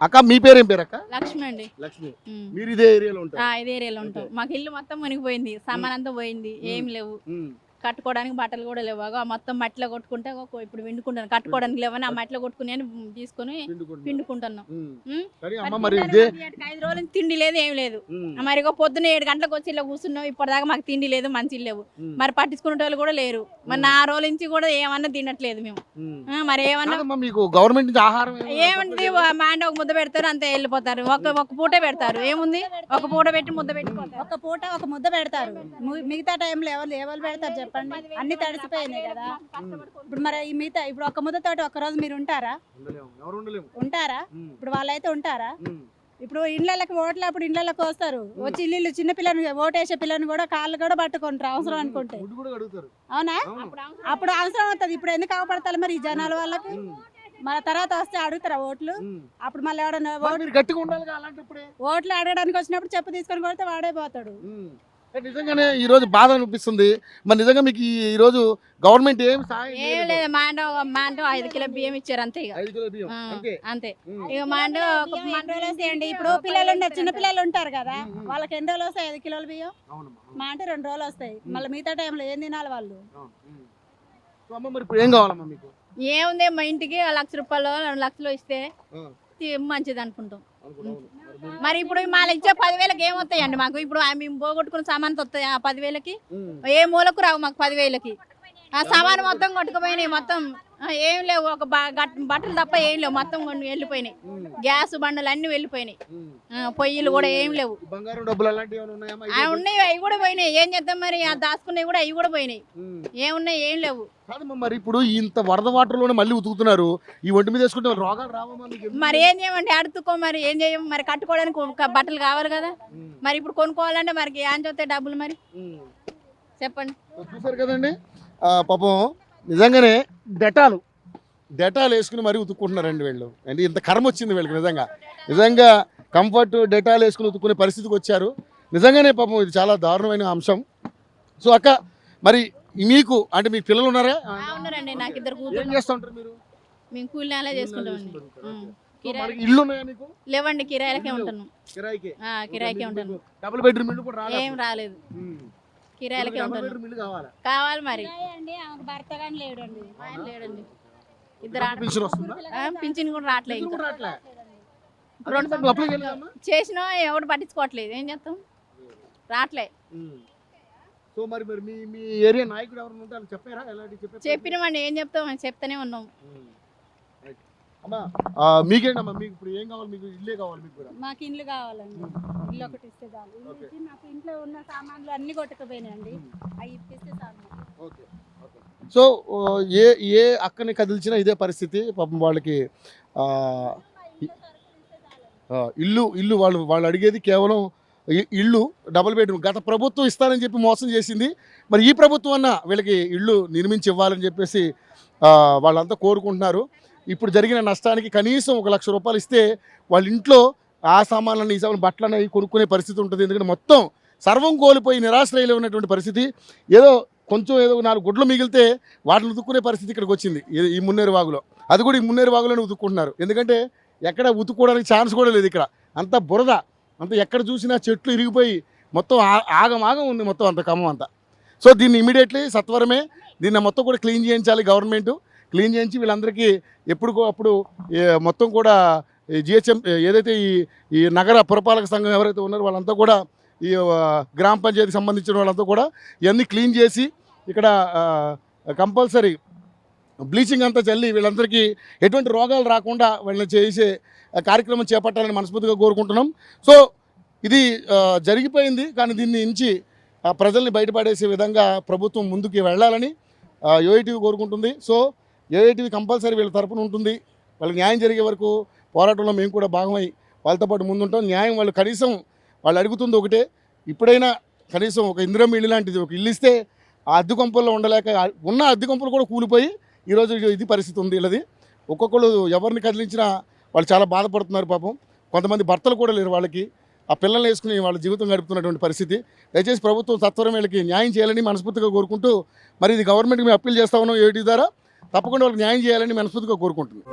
అక్క మీ పేరేం పేరు అక్క? లక్ష్మి అండి. లక్ష్మి. మీరు ఇదే ఏరియాలో ఉంటారు? ఇదే ఏరియాలో ఉంటాం. మాకు ఇల్లు మొత్తం మునిగిపోయింది, సామాన్ అంతా పోయింది, ఏం లేవు, కట్టుకోవడానికి బట్టలు కూడా లేవు. మొత్తం మట్టిలో కొట్టుకుంటే ఇప్పుడు విండుకుంటాను, కట్టుకోవడానికి లేవని ఆ మట్టిలో కొట్టుకుని తీసుకుని పిండుకుంటున్నాం. 5 రోజుల నుంచి తిండి లేదు, ఏం లేదు. మరి పొద్దున్న 7 గంటలకు వచ్చి ఇలా కూర్చున్నాం, ఇప్పటిదాకా మాకు తిండి లేదు, మంచి లేవు. మరి పట్టించుకునే వాళ్ళు కూడా లేరు. మరి 4 రోజుల నుంచి కూడా ఏమన్నా తినట్లేదు మేము. మరి ఏమన్నా మీకు గవర్నమెంట్ నుంచి ఆహారం ఏముంది, మా అంటే ఒక ముద్ద పెడతారు, అంతే వెళ్ళిపోతారు. ఒక పూట పెడతారు, ఏముంది, ఒక పూట పెట్టి ముద్ద పెట్టిపోతారు. ఒక పూట ఒక ముద్ద పెడతారు, మిగతా టైంలో ఎవరు పెడతారు చెప్పండి? అన్ని తడిసిపోయినాయి కదా. ఇప్పుడు మరి ఈ మిగతా ఇప్పుడు ఒక ముద్దతోటి ఒక రోజు మీరు ఉంటారా? ఇప్పుడు వాళ్ళైతే ఉంటారా? ఇప్పుడు ఇండ్లకి ఓట్లు అప్పుడు ఇండ్లకి వస్తారు, వచ్చి ఇల్లు చిన్న పిల్లని ఓటేసే పిల్లని కూడా కాళ్ళు కూడా పట్టుకుంటారు అవసరం అనుకుంటే. అవునా? అప్పుడు అవసరం అవుతుంది. ఇప్పుడు ఎందుకు అవపడతారు మరి ఈ జనాల వాళ్ళకి? మన తర్వాత వస్తే అడుగుతారా ఓట్లు? అప్పుడు మళ్ళీ ఎవడన్నా ఓట్లు అడగడానికి వచ్చినప్పుడు చెప్పు తీసుకొని కొడితే వాడే పోతాడు. నిజంగానే ఈ రోజు బాధ అనిపిస్తుంది. మరి నిజంగా మీకు ఈ రోజు గవర్నమెంట్ ఏం సాయం ఏం లేదు. మా అంటే 5 కిలో బియ్యం ఇచ్చారు, అంతే. ఇక 5 కిలో బియ్యం అంతే. ఇక మా అంటే రోజులు వస్తాయండి. ఇప్పుడు పిల్లలు చిన్న పిల్లలు ఉంటారు కదా, వాళ్ళకి ఎన్ని రోజులు వస్తాయి 5 కిలోల బియ్యం? మా అంటే 2 రోజులు వస్తాయి. మళ్ళీ మిగతా టైంలో ఏం తినాలి వాళ్ళు? ఏం కావాలమ్మా మీకు? ఏముంది, మా ఇంటికి 1 లక్ష రూపాయలు 2 లక్షలు ఇస్తే మంచిది అనుకుంటాం. మరి ఇప్పుడు మళ్ళీ ఇచ్చే 10,000కి ఏమొస్తాయండి మాకు? ఇప్పుడు మేము పోగొట్టుకున్న సామాన్ వస్తాయి ఆ 10,000కి? ఏ మూలకు రావు మాకు 10,000కి. ఆ సామాను మొత్తం కొట్టుకుపోయినాయి, మొత్తం ఏం లేవు. ఒక బట్టలు తప్ప ఏం లేవు, మొత్తం వెళ్ళిపోయినాయి. గ్యాస్ బండలు అన్ని వెళ్ళిపోయినాయి, పొయ్యిలు కూడా ఏం లేవు. ఉన్నాయి, అవి కూడా పోయినాయి. ఏం చేద్దాం మరి? దాచుకున్నాయి కూడా అవి కూడా పోయినాయి. ఏమున్నాయి? ఏం లేవు. మరి ఇప్పుడు ఇంత వరద వాటర్ లోనే మళ్ళీ ఉతుకుతున్నారు, ఈ ఒంటి మీద వేసుకుంటే రోగాలు రావా? మరి ఏం చేయమంటే అడుతుకో, మరి ఏం చేయం? మరి కట్టుకోవడానికి బట్టలు కావాలి కదా. మరి ఇప్పుడు కొనుక్కోవాలంటే మరి ఏం చూస్తాయి డబ్బులు? మరి చెప్పండి. చూసారు కదండి పాపం, నిజంగానే డెటాల్ వేసుకుని మరీ ఉతుక్కుంటున్నారండి వీళ్ళు. అంటే ఇంత కర్మ వచ్చింది వీళ్ళకి. నిజంగా కంఫర్ట్ డెటాల్ వేసుకుని ఉతుక్కునే పరిస్థితికి వచ్చారు. నిజంగానే పాపం ఇది చాలా దారుణమైన అంశం. సో అక్క, మరి మీకు అంటే మీ పిల్లలు ఉన్నారా? ఉన్నారండి, నాకు 2 కూతురు. ఏం చేస్తూ ఉంటారు మీరు? మేము కూలి నెల చేసుకుంటామండి. ఇల్లు ఉన్నాయా మీకు? లేవండి, కిరాయిలకే ఉంటున్నాం. కిరాయికే ఉంటాను. డబుల్ బెడ్రూమ్ ఇల్లు కూడా ఏం రాలేదు, కిరాయిలకే ఉంటాను. కావాలి మరి. భర్త కానీ లేడండి. లేడండి, 2 పింఛన్ కూడా రావట్లేదు. చేసినా ఎవడు పట్టించుకోవట్లేదు, ఏం చేస్తాం? రావట్లే. సో మరి మీ ఏరియా నాయకుడు ఎవరు ఉంటారు చెప్పారా? చెప్పినామండి, ఏం చెప్తాం, చెప్తానే ఉన్నాం. అమ్మా మీకేంటమ్మా, మీకు ఇప్పుడు ఏం కావాలి? మీకు ఇల్లే కావాలి? మీకు కూడా మాకు ఇల్లు కావాలండి. ఇల్లు ఒకటి ఇస్తే చాలు. మాకు ఇంట్లో ఉన్న సామాన్లు అన్ని కొట్టుకుపోయినాయండి, అవి ఇప్పిస్తే చాలు. ఓకే. సో ఏ అక్కని కదిల్చినా ఇదే పరిస్థితి. పాపం వాళ్ళకి ఇల్లు వాళ్ళు అడిగేది కేవలం ఇల్లు, డబుల్ బెడ్రూమ్. గత ప్రభుత్వం ఇస్తానని చెప్పి మోసం చేసింది. మరి ఈ ప్రభుత్వం అన్నా వీళ్ళకి ఇల్లు నిర్మించి ఇవ్వాలని చెప్పేసి వాళ్ళంతా కోరుకుంటున్నారు. ఇప్పుడు జరిగిన నష్టానికి కనీసం 1 లక్ష రూపాయలు ఇస్తే వాళ్ళ ఇంట్లో ఆ సామాన్లను, ఈ సామాన్లు, బట్టలు అనేవి కొనుక్కునే పరిస్థితి ఉంటుంది. ఎందుకంటే మొత్తం సర్వం కోల్పోయి నిరాశ్రయలో ఉన్నటువంటి పరిస్థితి. ఏదో 4 గుడ్లు మిగిలితే వాటిని ఉతుక్కునే పరిస్థితి ఇక్కడికి వచ్చింది ఈ మున్నేరు వాగులో. అది కూడా ఈ మున్నేరు వాగులోనే ఉతుక్కుంటున్నారు. ఎందుకంటే ఎక్కడ ఉతుక్కోవడానికి ఛాన్స్ కూడా లేదు. ఇక్కడ అంత బురద, అంత ఎక్కడ చూసినా చెట్లు ఇరిగిపోయి మొత్తం ఆగం ఉంది మొత్తం అంత ఖమ్మం అంతా. సో దీన్ని ఇమీడియట్లీ సత్వరమే దీన్ని మొత్తం కూడా క్లీన్ చేయించాలి గవర్నమెంట్. క్లీన్ చేయించి వీళ్ళందరికీ అప్పుడు మొత్తం కూడా జిహెచ్ఎం ఏదైతే ఈ నగర పురపాలక సంఘం ఎవరైతే ఉన్నారో వాళ్ళంతా కూడా, ఈ గ్రామ పంచాయతీకి సంబంధించిన వాళ్ళంతా కూడా ఇవన్నీ క్లీన్ చేసి ఇక్కడ కంపల్సరీ బ్లీచింగ్ అంతా చల్లి వీళ్ళందరికీ ఎటువంటి రోగాలు రాకుండా వీళ్ళని చేసే కార్యక్రమం చేపట్టాలని మనస్ఫూర్తిగా కోరుకుంటున్నాం. సో ఇది జరిగిపోయింది, కానీ దీన్ని నుంచి ప్రజల్ని బయటపడేసే విధంగా ప్రభుత్వం ముందుకు వెళ్ళాలని యూఐటీవీ కోరుకుంటుంది. సో యూఐటీవీ కంపల్సరీ వీళ్ళ తరపున ఉంటుంది. వాళ్ళకి న్యాయం జరిగే వరకు పోరాటంలో మేము కూడా భాగమై వాళ్ళతో పాటు ముందుంటాం. న్యాయం వాళ్ళు అడుగుతుంది ఒకటే, ఇప్పుడైనా కనీసం ఒక ఇందిరమ్మ ఇల్లు లాంటిది ఒక ఇల్లు ఇస్తే ఆ అద్దె కొంపల్లో ఉండలేక ఉన్న అద్దె కొంపలు కూడా కూలిపోయి ఈరోజు ఇది పరిస్థితి ఉంది వీళ్ళది. ఒక్కొక్కరు ఎవరిని కదిలించినా వాళ్ళు చాలా బాధపడుతున్నారు పాపం. కొంతమంది భర్తలు కూడా లేరు వాళ్ళకి, ఆ పిల్లల్ని వేసుకుని వాళ్ళ జీవితం గడుపుతున్నటువంటి పరిస్థితి. దయచేసి ప్రభుత్వం సత్వరం వీళ్ళకి న్యాయం చేయాలని మనస్ఫూర్తిగా కోరుకుంటూ, మరి ఇది గవర్నమెంట్కి మేము అప్పీల్ చేస్తా ఉన్నాం యూఐటీవీ ద్వారా. తప్పకుండా వాళ్ళకి న్యాయం చేయాలని మనస్ఫూర్తిగా కోరుకుంటున్నాం.